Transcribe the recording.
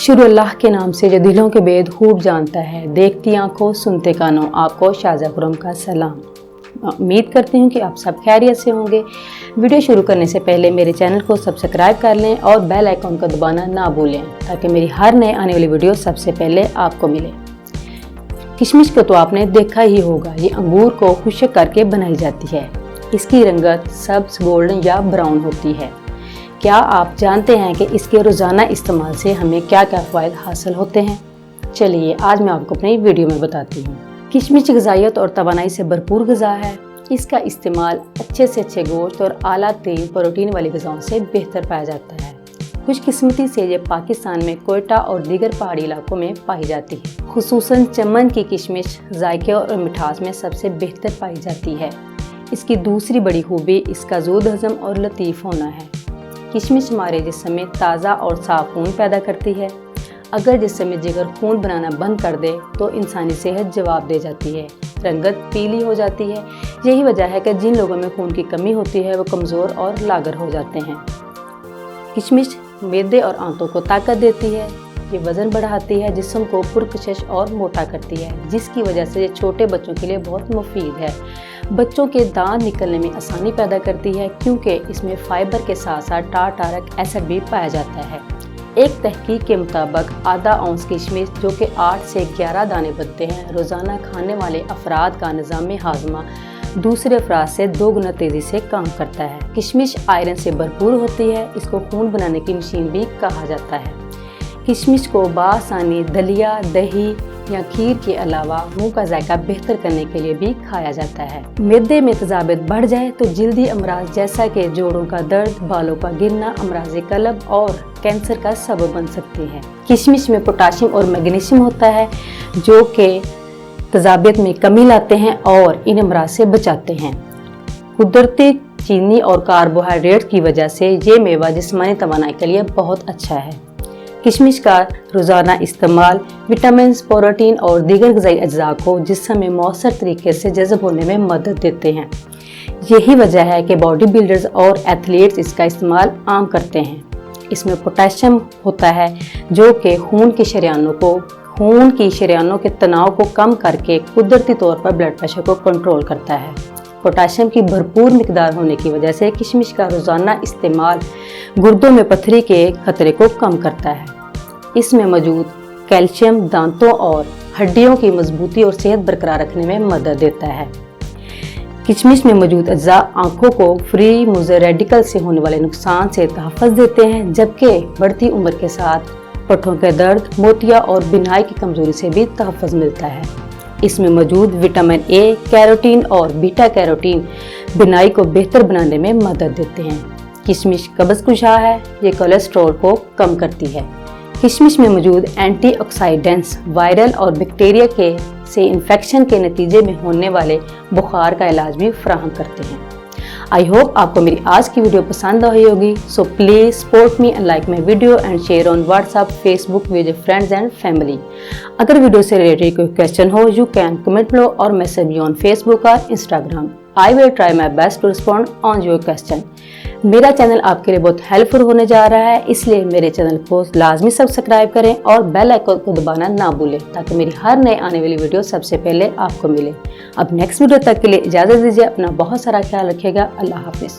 शुरू अल्लाह के नाम से जो दिलों के बेद खूब जानता है। देखती आंखों सुनते कानों, आपको शाहजहां खुर्रम का सलाम। उम्मीद करती हूँ कि आप सब खैरियत से होंगे। वीडियो शुरू करने से पहले मेरे चैनल को सब्सक्राइब कर लें और बेल आइकॉन को दबाना ना भूलें ताकि मेरी हर नए आने वाली वीडियो सबसे पहले आपको मिले। किशमिश को तो आपने देखा ही होगा। ये अंगूर को खुश्क करके बनाई जाती है। इसकी रंगत सब्ज, गोल्डन या ब्राउन होती है। क्या आप जानते हैं कि इसके रोज़ाना इस्तेमाल से हमें क्या क्या फ़ायदे हासिल होते हैं? चलिए आज मैं आपको अपनी वीडियो में बताती हूँ। किशमिश ग़िज़ाइयत और तवानाई से भरपूर ग़िज़ा है। इसका इस्तेमाल अच्छे से अच्छे गोश्त और आला तेल प्रोटीन वाली ग़िज़ाओं से बेहतर पाया जाता है। खुशकिस्मती से ये पाकिस्तान में कोयटा और दीगर पहाड़ी इलाकों में पाई जाती है। खुसूसन चमन की किशमिश जायके और मिठास में सबसे बेहतर पाई जाती है। इसकी दूसरी बड़ी खूबी इसका ज़ूद हज़म और लतीफ़ होना है। किशमिश हमारे जिस्म में ताज़ा और साफ खून पैदा करती है। अगर जिस्म में जिगर खून बनाना बंद कर दे तो इंसानी सेहत जवाब दे जाती है, रंगत पीली हो जाती है। यही वजह है कि जिन लोगों में खून की कमी होती है वो कमज़ोर और लागर हो जाते हैं। किशमिश मैदे और आंतों को ताकत देती है। ये वज़न बढ़ाती है, जिस्म को पुरकशिश और मोटा करती है, जिसकी वजह से ये छोटे बच्चों के लिए बहुत मुफीद है। बच्चों के दांत निकलने में आसानी पैदा करती है क्योंकि इसमें फाइबर के साथ साथ टारटारिक एसिड भी पाया जाता है। एक तहकीक के मुताबिक आधा औंस किशमिश, जो कि 8 से 11 दाने बनते हैं, रोज़ाना खाने वाले अफराद का निज़ाम हाज़मा दूसरे अफराद से 2 गुना तेज़ी से काम करता है। किशमिश आयरन से भरपूर होती है। इसको खून बनाने की मशीन भी कहा जाता है। किशमिश को बासानी दलिया, दही या खीर के अलावा मुंह का जायका बेहतर करने के लिए भी खाया जाता है। मैदे में तेजाबियत बढ़ जाए तो जल्दी अमराज जैसा कि जोड़ों का दर्द, बालों का गिरना, अमराज कलब और कैंसर का सबब बन सकती है। किशमिश में पोटाशियम और मैग्नीशियम होता है जो कि तेजाबियत में कमी लाते हैं और इन अमराज से बचाते हैं। कुदरती चीनी और कार्बोहाइड्रेट की वजह से ये मेवा जिस्मानी तवानाई के लिए बहुत अच्छा है। किशमिश का रोज़ाना इस्तेमाल विटामिन, प्रोटीन और दीगर ग़िज़ाई अज्जा को जिस्म में मौसर तरीके से जज़ब होने में मदद देते हैं। यही वजह है कि बॉडी बिल्डर्स और एथलीट्स इसका इस्तेमाल आम करते हैं। इसमें पोटेशियम होता है जो कि खून की शरीयानों के तनाव को कम करके कुदरती तौर पर ब्लड प्रेशर को कंट्रोल करता है। पोटेशियम की भरपूर मिकदार होने की वजह से किशमिश का रोज़ाना इस्तेमाल गुर्दों में पथरी के खतरे को कम करता है। इसमें मौजूद कैल्शियम दांतों और हड्डियों की मजबूती और सेहत बरकरार रखने में मदद देता है। किशमिश में मौजूद अज्जा आंखों को फ्री मुज़र रेडिकल से होने वाले नुकसान से तहफ़्फ़ुज़ देते हैं, जबकि बढ़ती उम्र के साथ पट्ठों के दर्द, मोतिया और बिनाई की कमज़ोरी से भी तहफ़्फ़ुज़ मिलता है। इसमें मौजूद विटामिन ए, कैरोटीन और बीटा कैरोटीन बिनाई को बेहतर बनाने में मदद देते हैं। किशमिश कब्ज़ कुशा है। ये कोलेस्ट्रॉल को कम करती है। किशमिश में मौजूद एंटीऑक्सीडेंट्स वायरल और बैक्टीरिया से इन्फेक्शन के नतीजे में होने वाले बुखार का इलाज भी फराहम करते हैं। आई होप आपको मेरी आज की वीडियो पसंद आई होगी। So please support me and like my video and share on WhatsApp, Facebook with your friends and family. अगर वीडियो से रिलेटेड कोई क्वेश्चन हो, यू कैन कमेंट below और मैसेज मी ऑन फेसबुक और Instagram. I will try my best to respond on your question. मेरा channel आपके लिए बहुत हेल्पफुल होने जा रहा है, इसलिए मेरे चैनल को लाजमी सब्सक्राइब करें और बेल आइकन को दबाना ना भूलें ताकि मेरी हर नए आने वाली वीडियो सबसे पहले आपको मिले। अब नेक्स्ट वीडियो तक के लिए इजाज़त दीजिए। अपना बहुत सारा ख्याल रखिएगा। अल्लाह हाफिज़।